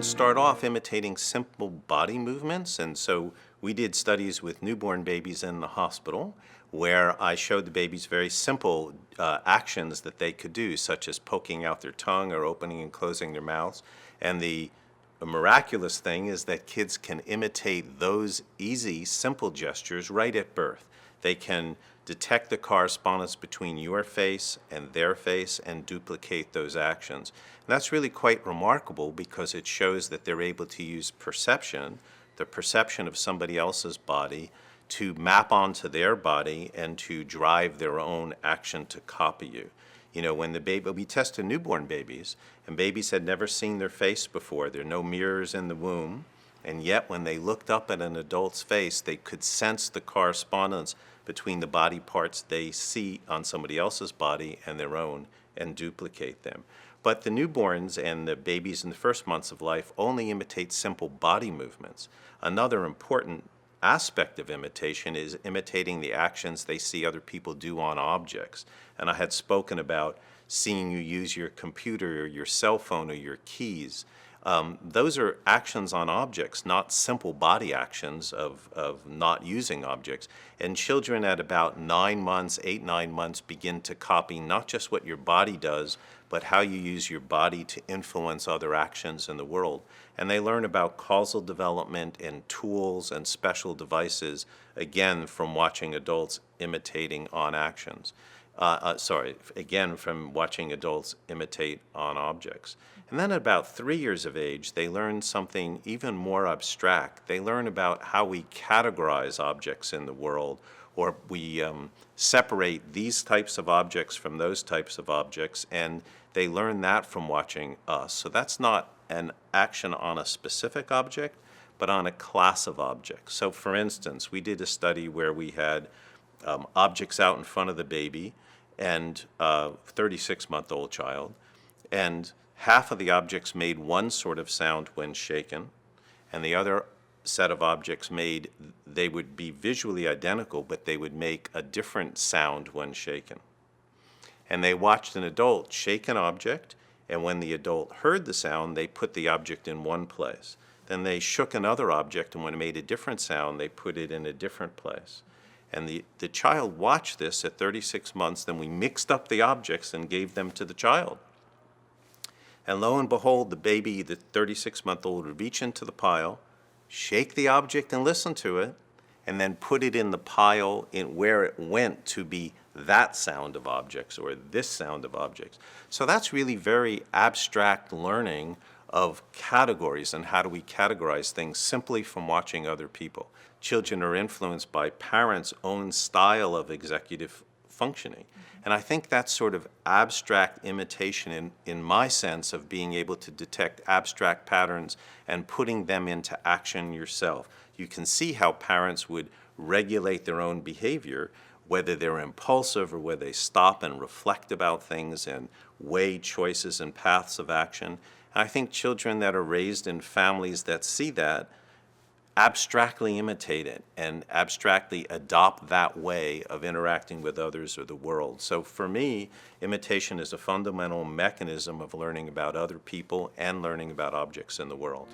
start off imitating simple body movements, and so we did studies with newborn babies in the hospital where I showed the babies very simple actions that they could do, such as poking out their tongue or opening and closing their mouths. And the miraculous thing is that kids can imitate those easy, simple gestures right at birth. They can detect the correspondence between your face and their face and duplicate those actions. And that's really quite remarkable because it shows that they're able to use perception, the perception of somebody else's body, to map onto their body and to drive their own action to copy you. You know, when we tested newborn babies, and babies had never seen their face before. There are no mirrors in the womb, and yet when they looked up at an adult's face, they could sense the correspondence between the body parts they see on somebody else's body and their own and duplicate them. But the newborns and the babies in the first months of life only imitate simple body movements. Another important aspect of imitation is imitating the actions they see other people do on objects. And I had spoken about seeing you use your computer or your cell phone or your keys. Those are actions on objects, not simple body actions of not using objects. And children at about 9 months, 8, 9 months, begin to copy not just what your body does, but how you use your body to influence other actions in the world. And they learn about causal development and tools and special devices, again, from watching adults imitating on actions. Again, from watching adults imitate on objects. And then at about 3 years of age, they learn something even more abstract. They learn about how we categorize objects in the world, or we separate these types of objects from those types of objects, and they learn that from watching us. So that's not an action on a specific object, but on a class of objects. So for instance, we did a study where we had objects out in front of the baby and 36-month-old child, and half of the objects made one sort of sound when shaken, and the other set of objects they would be visually identical, but they would make a different sound when shaken. And they watched an adult shake an object, and when the adult heard the sound, they put the object in one place. Then they shook another object, and when it made a different sound, they put it in a different place. And the child watched this at 36 months, then we mixed up the objects and gave them to the child. And lo and behold, the baby, the 36-month-old, would reach into the pile, shake the object and listen to it, and then put it in the pile where it went to be that sound of objects or this sound of objects. So that's really very abstract learning of categories and how do we categorize things simply from watching other people. Children are influenced by parents' own style of executive functioning. And I think that's sort of abstract imitation in my sense of being able to detect abstract patterns and putting them into action yourself. You can see how parents would regulate their own behavior, whether they're impulsive or whether they stop and reflect about things and weigh choices and paths of action. And I think children that are raised in families that see that abstractly imitate it and abstractly adopt that way of interacting with others or the world. So for me, imitation is a fundamental mechanism of learning about other people and learning about objects in the world.